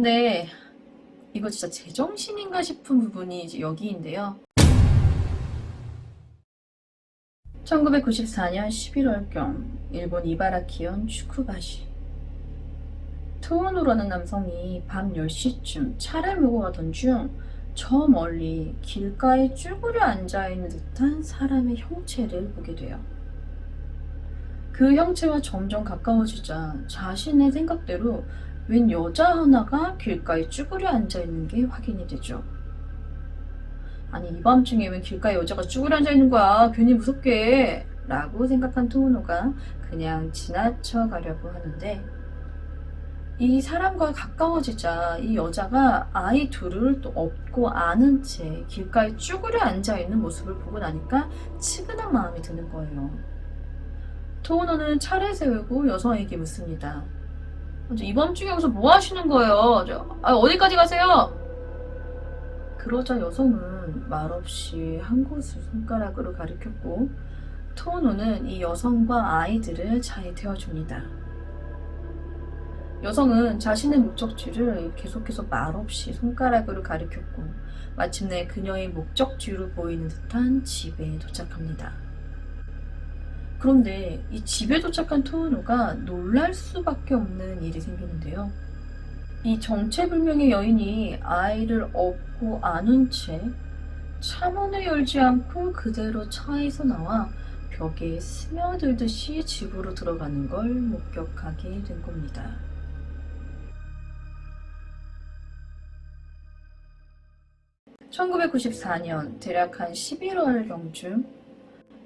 근데 이거 진짜 제정신인가 싶은 부분이 이제 여기인데요. 1994년 11월경 일본 이바라키현 추쿠바시. 토우노라는 남성이 밤 10시쯤 차를 몰고 가던 중 저 멀리 길가에 쭈그려 앉아있는 듯한 사람의 형체를 보게 돼요. 그 형체와 점점 가까워지자 자신의 생각대로 웬 여자 하나가 길가에 쭈그려 앉아있는 게 확인이 되죠. 아니, 이 밤중에 왜 길가에 여자가 쭈그려 앉아있는 거야? 괜히 무섭게 라고 생각한 토우노가 그냥 지나쳐 가려고 하는데, 이 사람과 가까워지자 이 여자가 아이 둘을 또 업고 안은 채 길가에 쭈그려 앉아있는 모습을 보고 나니까 측은한 마음이 드는 거예요. 토우노는 차를 세우고 여성에게 묻습니다. 이 밤중에 여기서 뭐 하시는 거예요? 어디까지 가세요? 그러자 여성은 말없이 한 곳을 손가락으로 가리켰고, 토우노는 이 여성과 아이들을 차에 태워줍니다. 여성은 자신의 목적지를 계속해서 말없이 손가락으로 가리켰고, 마침내 그녀의 목적지로 보이는 듯한 집에 도착합니다. 그런데 이 집에 도착한 토우노가 놀랄 수밖에 없는 일이 생기는데요. 이 정체불명의 여인이 아이를 업고 안은 채 차문을 열지 않고 그대로 차에서 나와 벽에 스며들듯이 집으로 들어가는 걸 목격하게 된 겁니다. 1994년 대략 한 11월경쯤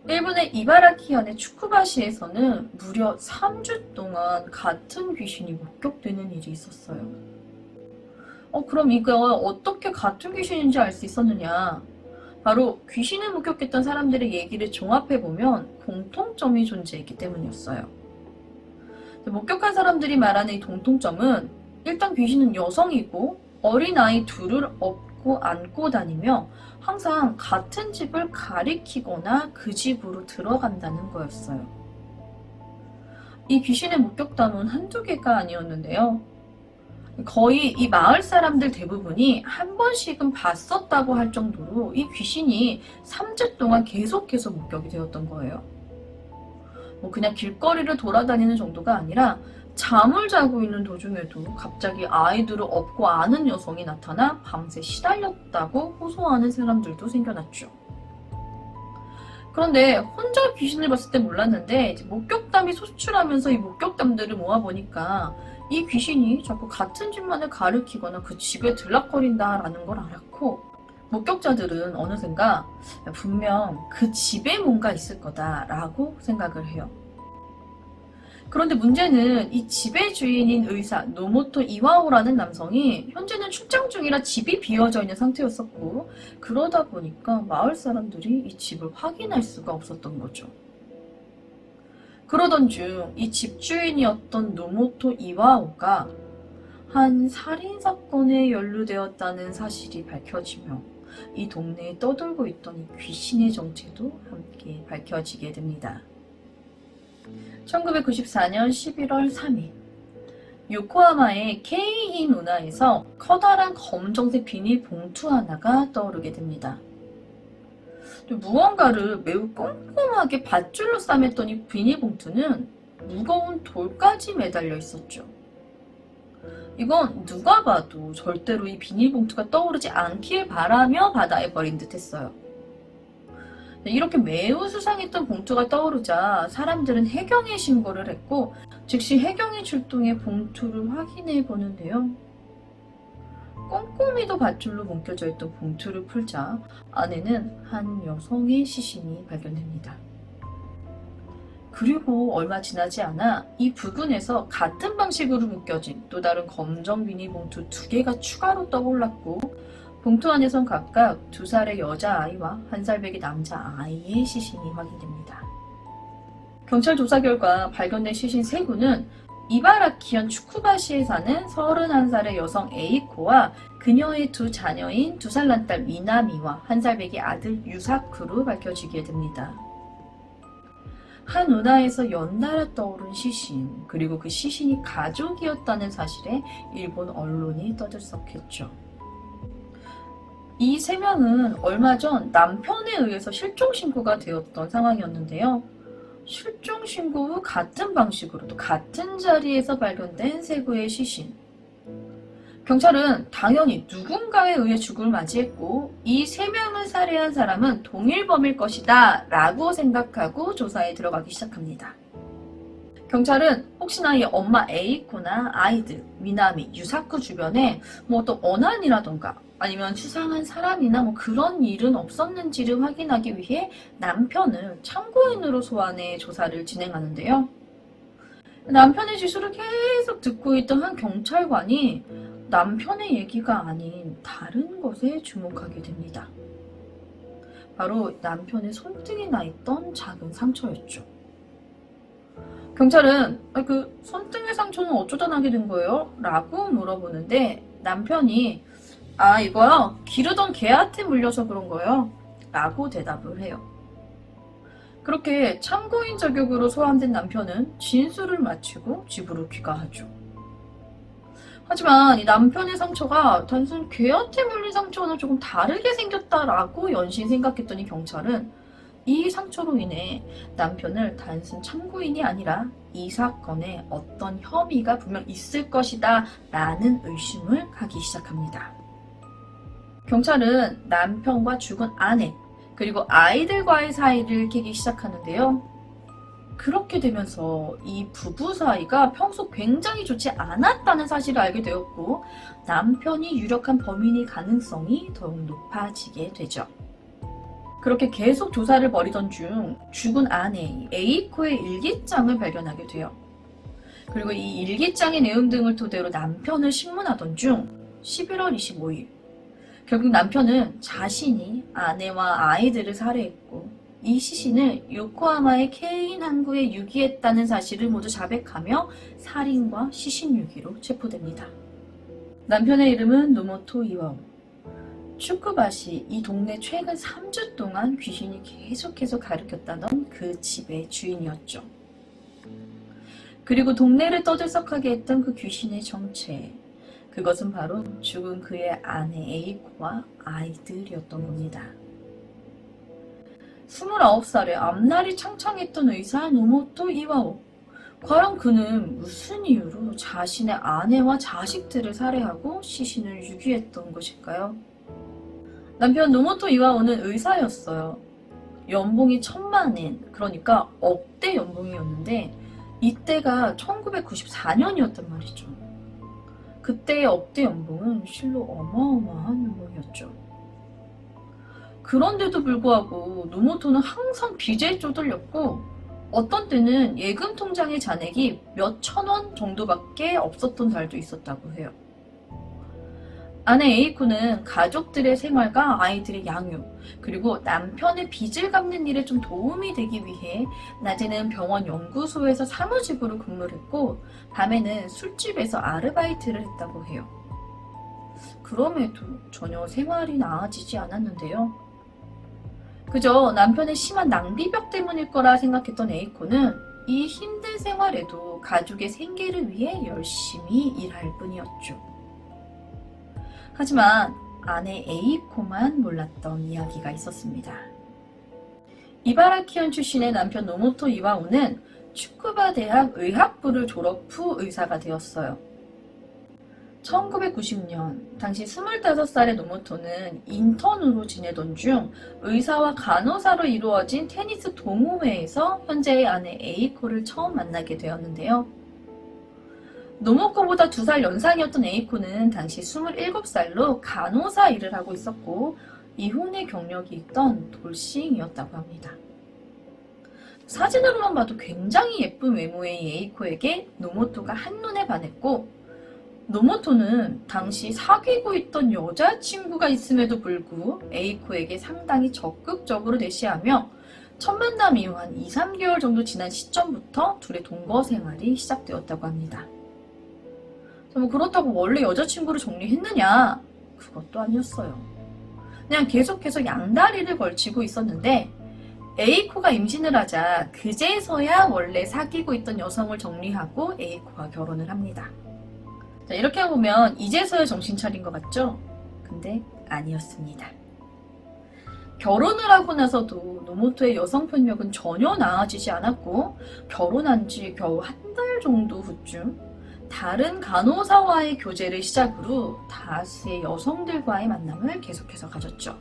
일본의 이바라키현의 추쿠바시에서는 무려 3주 동안 같은 귀신이 목격되는 일이 있었어요. 그럼 이거 어떻게 같은 귀신인지 알 수 있었느냐? 바로 귀신을 목격했던 사람들의 얘기를 종합해보면 공통점이 존재했기 때문이었어요. 목격한 사람들이 말하는 이 공통점은, 일단 귀신은 여성이고 어린아이 둘을 업고 안고 다니며 항상 같은 집을 가리키거나 그 집으로 들어간다는 거였어요. 이 귀신의 목격담은 한두 개가 아니었는데요. 거의 이 마을 사람들 대부분이 한 번씩은 봤었다고 할 정도로 이 귀신이 3주 동안 계속해서 목격이 되었던 거예요. 그냥 길거리를 돌아다니는 정도가 아니라 잠을 자고 있는 도중에도 갑자기 아이들을 업고 아는 여성이 나타나 밤새 시달렸다고 호소하는 사람들도 생겨났죠. 그런데 혼자 귀신을 봤을 때 몰랐는데, 목격담이 소출하면서 이 목격담들을 모아보니까 이 귀신이 자꾸 같은 집만을 가리키거나 그 집에 들락거린다라는 걸 알았고, 목격자들은 어느샌가 분명 그 집에 뭔가 있을 거다라고 생각을 해요. 그런데 문제는 이 집의 주인인 의사 노모토 이와오라는 남성이 현재는 출장 중이라 집이 비어져 있는 상태였었고, 그러다 보니까 마을 사람들이 이 집을 확인할 수가 없었던 거죠. 그러던 중 이 집주인이었던 노모토 이와오가 한 살인사건에 연루되었다는 사실이 밝혀지며, 이 동네에 떠돌고 있던 이 귀신의 정체도 함께 밝혀지게 됩니다. 1994년 11월 3일 요코하마의 케이히 문화에서 커다란 검정색 비닐 봉투 하나가 떠오르게 됩니다. 무언가를 매우 꼼꼼하게 밧줄로 싸맸던 이 비닐봉투는 무거운 돌까지 매달려 있었죠. 이건 누가 봐도 절대로 이 비닐봉투가 떠오르지 않길 바라며 바다에 버린 듯 했어요. 이렇게 매우 수상했던 봉투가 떠오르자 사람들은 해경에 신고를 했고, 즉시 해경이 출동해 봉투를 확인해 보는데요. 꼼꼼히도 밧줄로 묶여져 있던 봉투를 풀자 안에는 한 여성의 시신이 발견됩니다. 그리고 얼마 지나지 않아 이 부근에서 같은 방식으로 묶여진 또 다른 검정 비닐봉투 2개가 추가로 떠올랐고, 봉투 안에선 각각 2살의 여자아이와 1살배기 남자아이의 시신이 확인됩니다. 경찰 조사 결과 발견된 시신 3구는 이바라키현 추쿠바시에 사는 31살의 여성 에이코와 그녀의 2 자녀인 2살 난 딸 미나미와 1살배기 아들 유사쿠로 밝혀지게 됩니다. 한 운하에서 연달아 떠오른 시신, 그리고 그 시신이 가족이었다는 사실에 일본 언론이 떠들썩했죠. 이 세 명은 얼마 전 남편에 의해서 실종 신고가 되었던 상황이었는데요. 실종 신고 후 같은 방식으로 또 같은 자리에서 발견된 세 구의 시신. 경찰은 당연히 누군가에 의해 죽음을 맞이했고 이 세 명을 살해한 사람은 동일범일 것이다 라고 생각하고 조사에 들어가기 시작합니다. 경찰은 혹시나 이 엄마 에이코나 아이들, 미나미, 유사쿠 주변에 뭐 또 원한이라던가 아니면 수상한 사람이나 뭐 그런 일은 없었는지를 확인하기 위해 남편을 참고인으로 소환해 조사를 진행하는데요. 남편의 지수를 계속 듣고 있던 한 경찰관이 남편의 얘기가 아닌 다른 것에 주목하게 됩니다. 바로 남편의 손등에 나 있던 작은 상처였죠. 경찰은 그 손등의 상처는 어쩌다 나게 된 거예요? 라고 물어보는데 남편이 이거요 기르던 개한테 물려서 그런 거예요 라고 대답을 해요. 그렇게 참고인 자격으로 소환된 남편은 진술을 마치고 집으로 귀가하죠. 하지만 이 남편의 상처가 단순 개한테 물린 상처와는 조금 다르게 생겼다라고 연신 생각했더니 경찰은 이 상처로 인해 남편을 단순 참고인이 아니라 이 사건에 어떤 혐의가 분명 있을 것이다 라는 의심을 하기 시작합니다. 경찰은 남편과 죽은 아내 그리고 아이들과의 사이를 캐기 시작하는데요. 그렇게 되면서 이 부부 사이가 평소 굉장히 좋지 않았다는 사실을 알게 되었고 남편이 유력한 범인일 가능성이 더욱 높아지게 되죠. 그렇게 계속 조사를 벌이던 중 죽은 아내 에이코의 일기장을 발견하게 돼요. 그리고 이 일기장의 내용 등을 토대로 남편을 신문하던 중 11월 25일 결국 남편은 자신이 아내와 아이들을 살해했고 이 시신을 요코하마의 케인 항구에 유기했다는 사실을 모두 자백하며 살인과 시신 유기로 체포됩니다. 남편의 이름은 노모토 이와오. 추쿠바시 이 동네 최근 3주 동안 귀신이 계속해서 가리켰다던 그 집의 주인이었죠. 그리고 동네를 떠들썩하게 했던 그 귀신의 정체, 그것은 바로 죽은 그의 아내 에이코와 아이들이었던 겁니다. 29살에 앞날이 창창했던 의사 노모토 이와오. 과연 그는 무슨 이유로 자신의 아내와 자식들을 살해하고 시신을 유기했던 것일까요? 남편 노모토 이와오는 의사였어요. 연봉이 1000만 엔, 그러니까 억대 연봉이었는데 이때가 1994년이었단 말이죠. 그때의 억대 연봉은 실로 어마어마한 연봉이었죠. 그런데도 불구하고 노모토는 항상 빚에 쪼들렸고 어떤 때는 예금 통장의 잔액이 몇천 원 정도밖에 없었던 달도 있었다고 해요. 아내 에이코는 가족들의 생활과 아이들의 양육, 그리고 남편의 빚을 갚는 일에 좀 도움이 되기 위해 낮에는 병원 연구소에서 사무직으로 근무를 했고 밤에는 술집에서 아르바이트를 했다고 해요. 그럼에도 전혀 생활이 나아지지 않았는데요. 그저 남편의 심한 낭비벽 때문일 거라 생각했던 에이코는 이 힘든 생활에도 가족의 생계를 위해 열심히 일할 뿐이었죠. 하지만 아내 에이코만 몰랐던 이야기가 있었습니다. 이바라키현 출신의 남편 노모토 이와오는 추쿠바 대학 의학부를 졸업 후 의사가 되었어요. 1990년 당시 25살의 노모토는 인턴으로 지내던 중 의사와 간호사로 이루어진 테니스 동호회에서 현재의 아내 에이코를 처음 만나게 되었는데요. 노모코보다 2살 연상이었던 에이코는 당시 27살로 간호사 일을 하고 있었고 이혼의 경력이 있던 돌싱이었다고 합니다. 사진으로만 봐도 굉장히 예쁜 외모의 에이코에게 노모토가 한눈에 반했고 노모토는 당시 사귀고 있던 여자친구가 있음에도 불구하고 에이코에게 상당히 적극적으로 대시하며 첫 만남 이후 한 2-3개월 정도 지난 시점부터 둘의 동거 생활이 시작되었다고 합니다. 뭐 그렇다고 원래 여자친구를 정리했느냐? 그것도 아니었어요. 그냥 계속해서 양다리를 걸치고 있었는데 A코가 임신을 하자 그제서야 원래 사귀고 있던 여성을 정리하고 A코가 결혼을 합니다. 자, 이렇게 보면 이제서야 정신 차린 것 같죠? 근데 아니었습니다. 결혼을 하고 나서도 노모토의 여성 편력은 전혀 나아지지 않았고 결혼한 지 겨우 한 달 정도 후쯤 다른 간호사와의 교제를 시작으로 다수의 여성들과의 만남을 계속해서 가졌죠.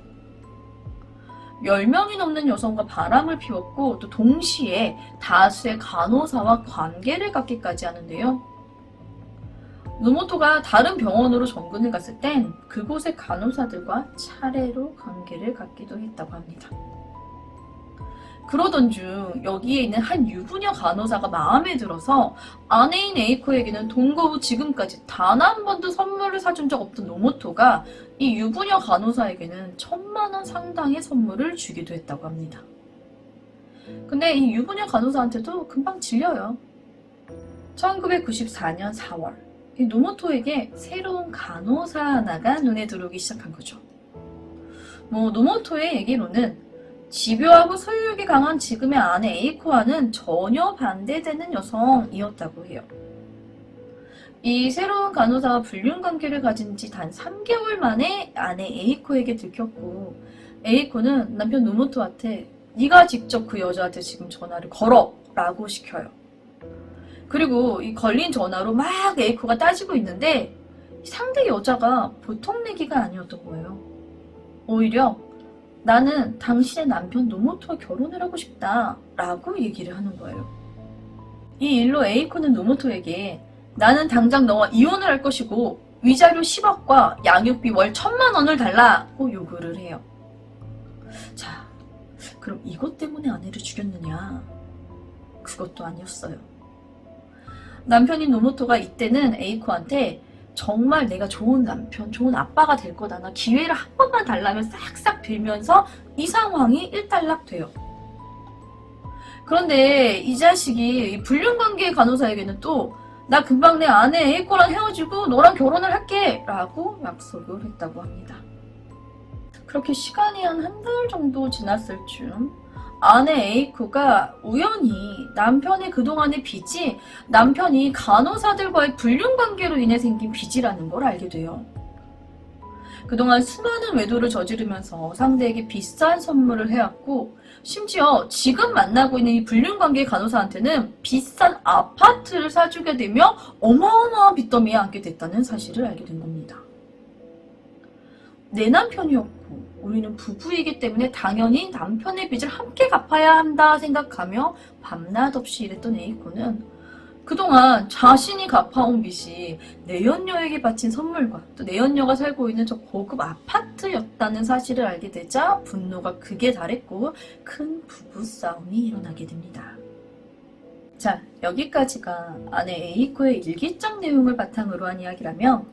10명이 넘는 여성과 바람을 피웠고 또 동시에 다수의 간호사와 관계를 갖기까지 하는데요. 노모토가 다른 병원으로 전근을 갔을 땐 그곳의 간호사들과 차례로 관계를 갖기도 했다고 합니다. 그러던 중 여기에 있는 한 유부녀 간호사가 마음에 들어서 아내인 에이코에게는 동거 후 지금까지 단 한 번도 선물을 사준 적 없던 노모토가 이 유부녀 간호사에게는 1,000만 원 상당의 선물을 주기도 했다고 합니다. 근데 이 유부녀 간호사한테도 금방 질려요. 1994년 4월 이 노모토에게 새로운 간호사 하나가 눈에 들어오기 시작한 거죠. 노모토의 얘기로는 집요하고 소유욕이 강한 지금의 아내 에이코와는 전혀 반대되는 여성이었다고 해요. 이 새로운 간호사와 불륜 관계를 가진 지 단 3개월 만에 아내 에이코에게 들켰고 에이코는 남편 노모토한테 네가 직접 그 여자한테 지금 전화를 걸어 라고 시켜요. 그리고 이 걸린 전화로 막 에이코가 따지고 있는데 상대 여자가 보통 내기가 아니었던 거예요. 오히려 나는 당신의 남편 노모토와 결혼을 하고 싶다 라고 얘기를 하는 거예요. 이 일로 에이코는 노모토에게 나는 당장 너와 이혼을 할 것이고 위자료 10억과 양육비 월 1,000만 원을 달라고 요구를 해요. 자, 그럼 이것 때문에 아내를 죽였느냐? 그것도 아니었어요. 남편인 노모토가 이때는 에이코한테 정말 내가 좋은 남편, 좋은 아빠가 될 거다. 나 기회를 한 번만 달라면 싹싹 빌면서 이 상황이 일단락돼요. 그런데 이 자식이 불륜관계의 간호사에게는 또 나 금방 내 아내 에이코랑 헤어지고 너랑 결혼을 할게 라고 약속을 했다고 합니다. 그렇게 시간이 한 달 정도 지났을 즈음 아내 에이코가 우연히 남편의 그동안의 빚이 남편이 간호사들과의 불륜관계로 인해 생긴 빚이라는 걸 알게 돼요. 그동안 수많은 외도를 저지르면서 상대에게 비싼 선물을 해왔고 심지어 지금 만나고 있는 이 불륜관계의 간호사한테는 비싼 아파트를 사주게 되며 어마어마한 빚더미에 안게 됐다는 사실을 알게 된 겁니다. 내 남편이었고 우리는 부부이기 때문에 당연히 남편의 빚을 함께 갚아야 한다 생각하며 밤낮 없이 일했던 에이코는 그동안 자신이 갚아온 빚이 내연녀에게 바친 선물과 또 내연녀가 살고 있는 저 고급 아파트였다는 사실을 알게 되자 분노가 극에 달했고 큰 부부싸움이 일어나게 됩니다. 자, 여기까지가 아내 에이코의 일기장 내용을 바탕으로 한 이야기라며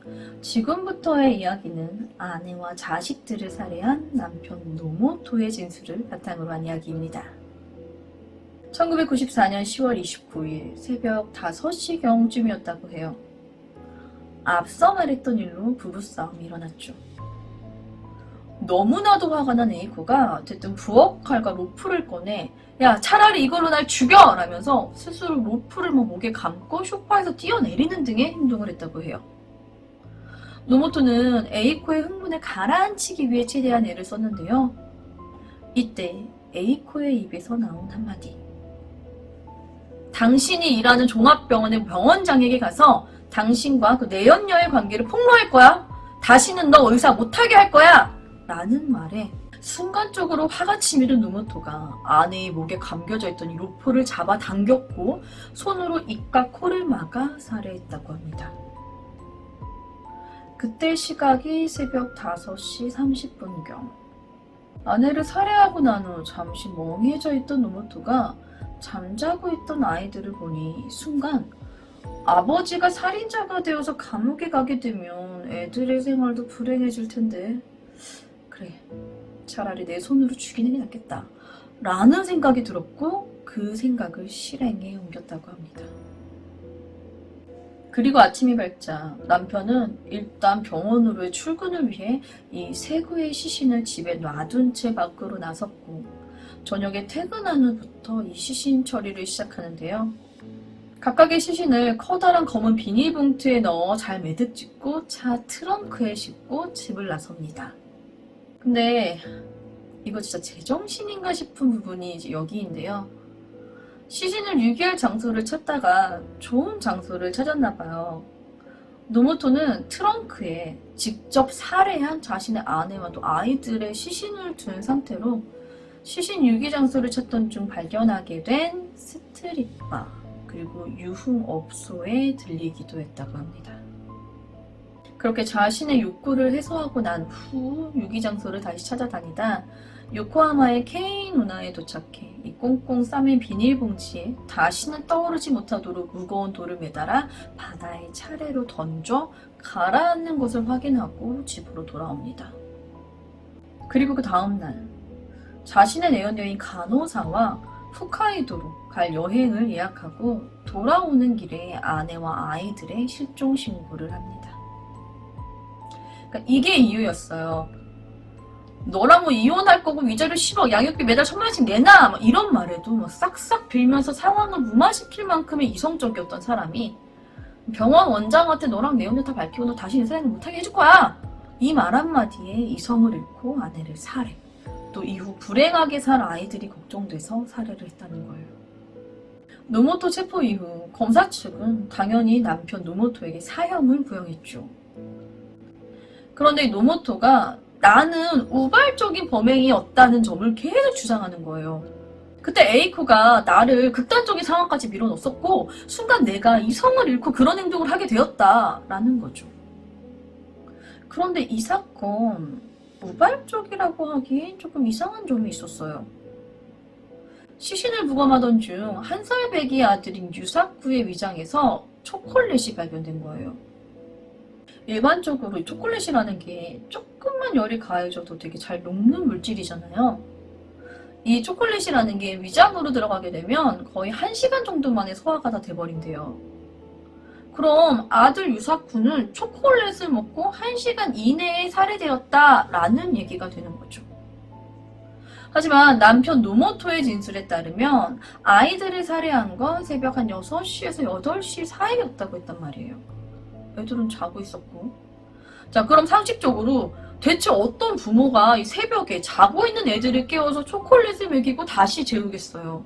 지금부터의 이야기는 아내와 자식들을 살해한 남편 노모토의 진술을 바탕으로 한 이야기입니다. 1994년 10월 29일 새벽 5시경쯤이었다고 해요. 앞서 말했던 일로 부부싸움이 일어났죠. 너무나도 화가 난 에이코가 어쨌든 부엌 칼과 로프를 꺼내 야 차라리 이걸로 날 죽여! 라면서 스스로 로프를 목에 감고 소파에서 뛰어내리는 등의 행동을 했다고 해요. 노모토는 에이코의 흥분을 가라앉히기 위해 최대한 애를 썼는데요. 이때 에이코의 입에서 나온 한마디. 당신이 일하는 종합병원의 병원장에게 가서 당신과 그 내연녀의 관계를 폭로할 거야. 다시는 너 의사 못하게 할 거야. 라는 말에 순간적으로 화가 치밀은 노모토가 아내의 목에 감겨져 있던 이 로프를 잡아 당겼고 손으로 입과 코를 막아 살해했다고 합니다. 그때 시각이 새벽 5시 30분경. 아내를 살해하고 난 후 잠시 멍해져 있던 노모토가 잠자고 있던 아이들을 보니 순간 아버지가 살인자가 되어서 감옥에 가게 되면 애들의 생활도 불행해질 텐데 그래 차라리 내 손으로 죽이는 게 낫겠다 라는 생각이 들었고 그 생각을 실행에 옮겼다고 합니다. 그리고 아침이 밝자 남편은 일단 병원으로의 출근을 위해 이 세구의 시신을 집에 놔둔 채 밖으로 나섰고 저녁에 퇴근한 후부터 이 시신 처리를 시작하는데요. 각각의 시신을 커다란 검은 비닐봉투에 넣어 잘 매듭 짓고 차 트렁크에 싣고 집을 나섭니다. 근데 이거 진짜 제정신인가 싶은 부분이 이제 여기인데요. 시신을 유기할 장소를 찾다가 좋은 장소를 찾았나봐요. 노모토는 트렁크에 직접 살해한 자신의 아내와 또 아이들의 시신을 둔 상태로 시신 유기 장소를 찾던 중 발견하게 된 스트릿바 그리고 유흥업소에 들리기도 했다고 합니다. 그렇게 자신의 욕구를 해소하고 난 후 유기 장소를 다시 찾아다니다 요코하마의 케인 운하에 도착해 이 꽁꽁 싸맨 비닐봉지에 다시는 떠오르지 못하도록 무거운 돌을 매달아 바다에 차례로 던져 가라앉는 것을 확인하고 집으로 돌아옵니다. 그리고 그 다음날 자신의 내연녀인 가노사와 홋카이도로 갈 여행을 예약하고 돌아오는 길에 아내와 아이들의 실종 신고를 합니다. 그러니까 이게 이유였어요. 너랑 뭐 이혼할 거고 위자료 10억 양육비 매달 1,000만원씩 내놔 막 이런 말에도 막 싹싹 빌면서 상황을 무마시킬 만큼의 이성적이었던 사람이 병원 원장한테 너랑 내연녀 다 밝히고 너 다시 인사는 못하게 해줄 거야 이 말 한마디에 이성을 잃고 아내를 살해 또 이후 불행하게 살 아이들이 걱정돼서 살해를 했다는 거예요. 노모토 체포 이후 검사 측은 당연히 남편 노모토에게 사형을 구형했죠. 그런데 노모토가 나는 우발적인 범행이었다는 점을 계속 주장하는 거예요. 그때 에이코가 나를 극단적인 상황까지 밀어넣었고 순간 내가 이성을 잃고 그런 행동을 하게 되었다라는 거죠. 그런데 이 사건 우발적이라고 하기엔 조금 이상한 점이 있었어요. 시신을 부검하던 중 한 살 배기의 아들인 유사쿠의 위장에서 초콜릿이 발견된 거예요. 일반적으로 이 초콜릿이라는 게 조금만 열이 가해져도 되게 잘 녹는 물질이잖아요. 이 초콜릿이라는 게 위장으로 들어가게 되면 거의 1시간 정도 만에 소화가 다 돼버린대요. 그럼 아들 유사쿠는 초콜릿을 먹고 1시간 이내에 살해되었다라는 얘기가 되는 거죠. 하지만 남편 노모토의 진술에 따르면 아이들을 살해한 건 새벽 한 6시에서 8시 사이였다고 했단 말이에요. 애들은 자고 있었고. 자, 그럼 상식적으로 대체 어떤 부모가 이 새벽에 자고 있는 애들을 깨워서 초콜릿을 먹이고 다시 재우겠어요.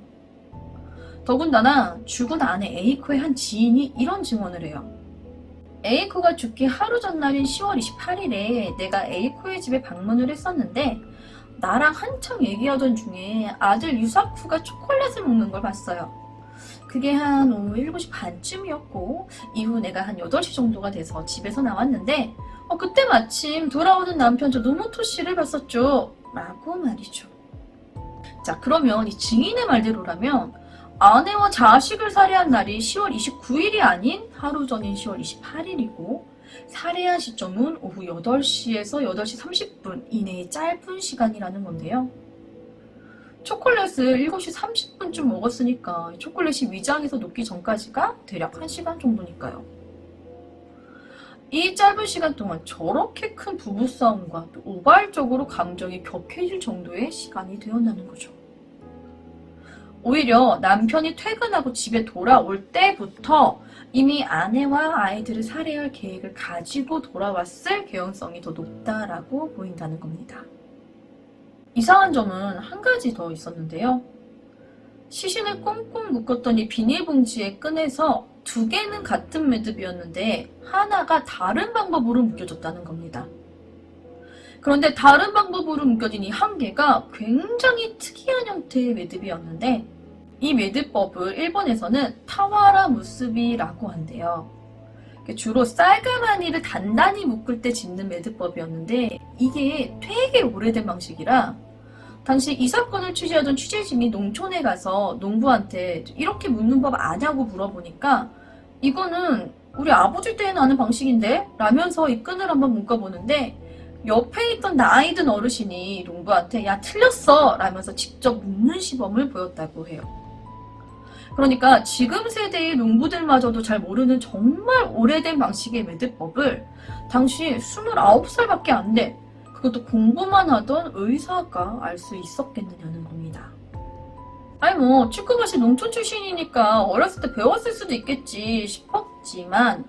더군다나 죽은 아내 에이코의 한 지인이 이런 증언을 해요. 에이코가 죽기 하루 전날인 10월 28일에 내가 에이코의 집에 방문을 했었는데 나랑 한창 얘기하던 중에 아들 유사쿠가 초콜릿을 먹는 걸 봤어요. 그게 한 오후 7시 반쯤이었고 이후 내가 한 8시 정도가 돼서 집에서 나왔는데 그때 마침 돌아오는 남편 저 노모토 씨를 봤었죠. 라고 말이죠. 자, 그러면 이 증인의 말대로라면 아내와 자식을 살해한 날이 10월 29일이 아닌 하루 전인 10월 28일이고 살해한 시점은 오후 8시에서 8시 30분 이내의 짧은 시간이라는 건데요. 초콜릿을 7시 30분쯤 먹었으니까 초콜릿이 위장에서 녹기 전까지가 대략 1시간 정도니까요. 이 짧은 시간 동안 저렇게 큰 부부싸움과 또 우발적으로 감정이 격해질 정도의 시간이 되었다는 거죠. 오히려 남편이 퇴근하고 집에 돌아올 때부터 이미 아내와 아이들을 살해할 계획을 가지고 돌아왔을 개연성이 더 높다라고 보인다는 겁니다. 이상한 점은 한 가지 더 있었는데요. 시신을 꽁꽁 묶었던 이 비닐봉지에 끈에서 2개는 같은 매듭이었는데 하나가 다른 방법으로 묶여졌다는 겁니다. 그런데 다른 방법으로 묶여진 이 한 개가 굉장히 특이한 형태의 매듭이었는데 이 매듭법을 일본에서는 타와라 무스비라고 한대요. 주로 쌀가마니를 단단히 묶을 때 짓는 매듭법이었는데 이게 되게 오래된 방식이라 당시 이 사건을 취재하던 취재진이 농촌에 가서 농부한테 이렇게 묶는 법 아냐고 물어보니까 이거는 우리 아버지 때는 아는 방식인데? 라면서 이 끈을 한번 묶어보는데 옆에 있던 나이 든 어르신이 농부한테 야 틀렸어! 라면서 직접 묶는 시범을 보였다고 해요. 그러니까 지금 세대의 농부들마저도 잘 모르는 정말 오래된 방식의 매듭법을 당시 29살밖에 안 돼. 그것도 공부만 하던 의사가 알 수 있었겠느냐는 겁니다. 아니 뭐 축구밭이 농촌 출신이니까 어렸을 때 배웠을 수도 있겠지 싶었지만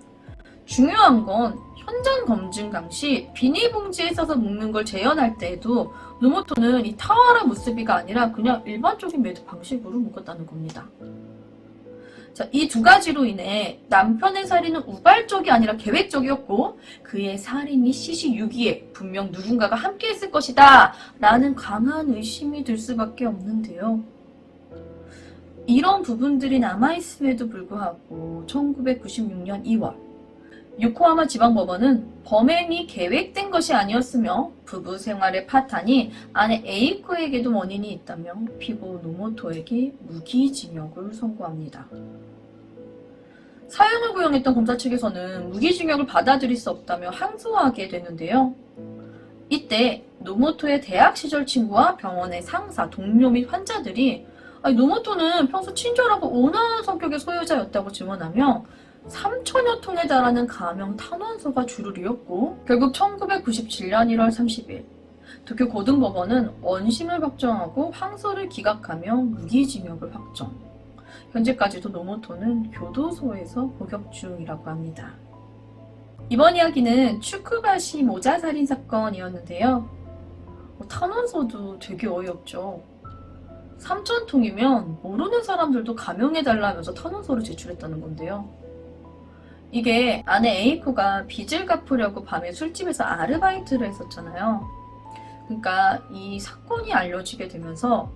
중요한 건 현장 검증 당시 비닐봉지에 싸서 묶는 걸 재현할 때에도 노모토는 이 타와라 무스비가 아니라 그냥 일반적인 매듭 방식으로 묶었다는 겁니다. 자, 이 두 가지로 인해 남편의 살인은 우발적이 아니라 계획적이었고 그의 살인이 시시유기에 분명 누군가가 함께했을 것이다 라는 강한 의심이 들 수밖에 없는데요. 이런 부분들이 남아있음에도 불구하고 1996년 2월 요코하마 지방법원은 범행이 계획된 것이 아니었으며 부부 생활의 파탄이 아내 에이코에게도 원인이 있다며 피고 노모토에게 무기징역을 선고합니다. 사형을 구형했던 검사 측에서는 무기징역을 받아들일 수 없다며 항소하게 되는데요. 이때 노모토의 대학 시절 친구와 병원의 상사, 동료 및 환자들이 노모토는 평소 친절하고 온화한 성격의 소유자였다고 증언하며 3천여 통에 달하는 가명 탄원서가 주류이었고 결국 1997년 1월 30일 도쿄 고등법원은 원심을 확정하고 항소를 기각하며 무기징역을 확정. 현재까지도 노모토는 교도소에서 복역 중이라고 합니다. 이번 이야기는 추쿠바시 모자 살인 사건이었는데요. 탄원서도 되게 어이없죠. 3,000통이면 모르는 사람들도 감형해달라면서 탄원서를 제출했다는 건데요. 이게 아내 에이코가 빚을 갚으려고 밤에 술집에서 아르바이트를 했었잖아요. 그러니까 이 사건이 알려지게 되면서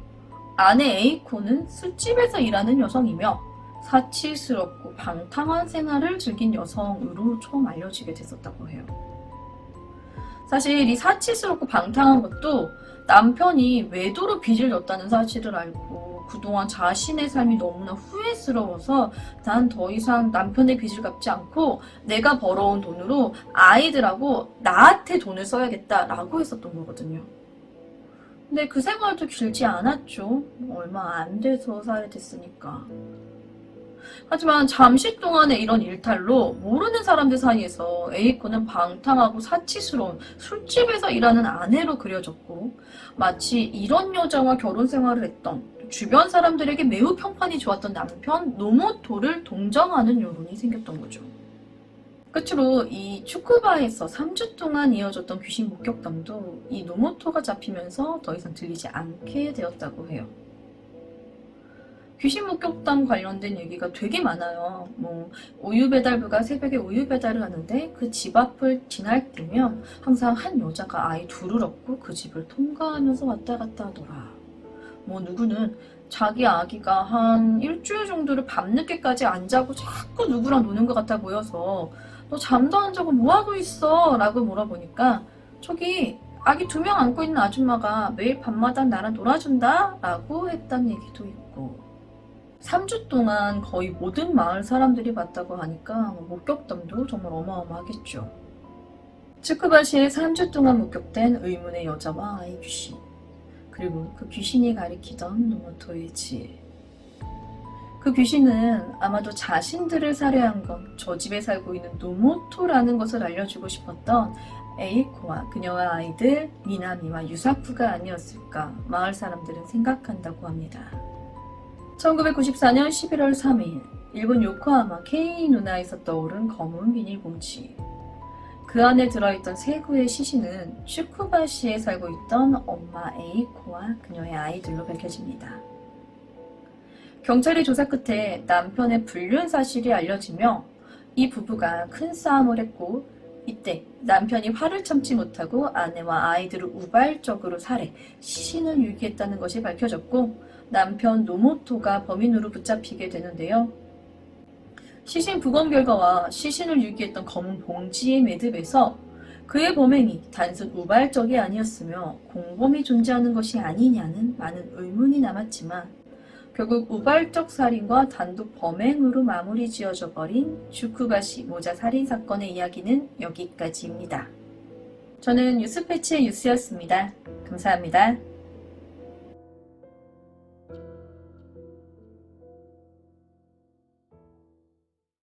아내 에이코는 술집에서 일하는 여성이며 사치스럽고 방탕한 생활을 즐긴 여성으로 처음 알려지게 됐었다고 해요. 사실 이 사치스럽고 방탕한 것도 남편이 외도로 빚을 졌다는 사실을 알고 그동안 자신의 삶이 너무나 후회스러워서 난 더 이상 남편의 빚을 갚지 않고 내가 벌어온 돈으로 아이들하고 나한테 돈을 써야겠다라고 했었던 거거든요. 근데 그 생활도 길지 않았죠. 얼마 안 돼서 살해됐으니까. 하지만 잠시 동안의 이런 일탈로 모르는 사람들 사이에서 에이코는 방탕하고 사치스러운 술집에서 일하는 아내로 그려졌고 마치 이런 여자와 결혼 생활을 했던 주변 사람들에게 매우 평판이 좋았던 남편 노모토를 동정하는 여론이 생겼던 거죠. 끝으로 이 추쿠바에서 3주 동안 이어졌던 귀신 목격담도 이 노모토가 잡히면서 더 이상 들리지 않게 되었다고 해요. 귀신 목격담 관련된 얘기가 되게 많아요. 우유 배달부가 새벽에 우유 배달을 하는데 그 집 앞을 지날 때면 항상 한 여자가 아이 둘을 업고 그 집을 통과하면서 왔다 갔다 하더라. 누구는 자기 아기가 한 일주일 정도를 밤늦게까지 안 자고 자꾸 누구랑 노는 것 같아 보여서 너 잠도 안 자고 뭐하고 있어? 라고 물어보니까 저기 아기 2명 안고 있는 아줌마가 매일 밤마다 나랑 놀아준다? 라고 했단 얘기도 있고 3주 동안 거의 모든 마을 사람들이 봤다고 하니까 목격담도 정말 어마어마하겠죠. 츠쿠바시에 3주 동안 목격된 의문의 여자와 아이 귀신 그리고 그 귀신이 가리키던 노모토의 지혜. 그 귀신은 아마도 자신들을 살해한 건 저 집에 살고 있는 노모토라는 것을 알려주고 싶었던 에이코와 그녀와 아이들 미나미와 유사쿠가 아니었을까 마을 사람들은 생각한다고 합니다. 1994년 11월 3일 일본 요코하마 케이 누나에서 떠오른 검은 비닐봉지. 그 안에 들어있던 세 구의 시신은 추쿠바시에 살고 있던 엄마 에이코와 그녀의 아이들로 밝혀집니다. 경찰의 조사 끝에 남편의 불륜 사실이 알려지며 이 부부가 큰 싸움을 했고 이때 남편이 화를 참지 못하고 아내와 아이들을 우발적으로 살해, 시신을 유기했다는 것이 밝혀졌고 남편 노모토가 범인으로 붙잡히게 되는데요. 시신 부검 결과와 시신을 유기했던 검은 봉지의 매듭에서 그의 범행이 단순 우발적이 아니었으며 공범이 존재하는 것이 아니냐는 많은 의문이 남았지만 결국 우발적 살인과 단독 범행으로 마무리 지어져 버린 추쿠바시 모자 살인 사건의 이야기는 여기까지입니다. 저는 뉴스패치의 유스였습니다. 감사합니다.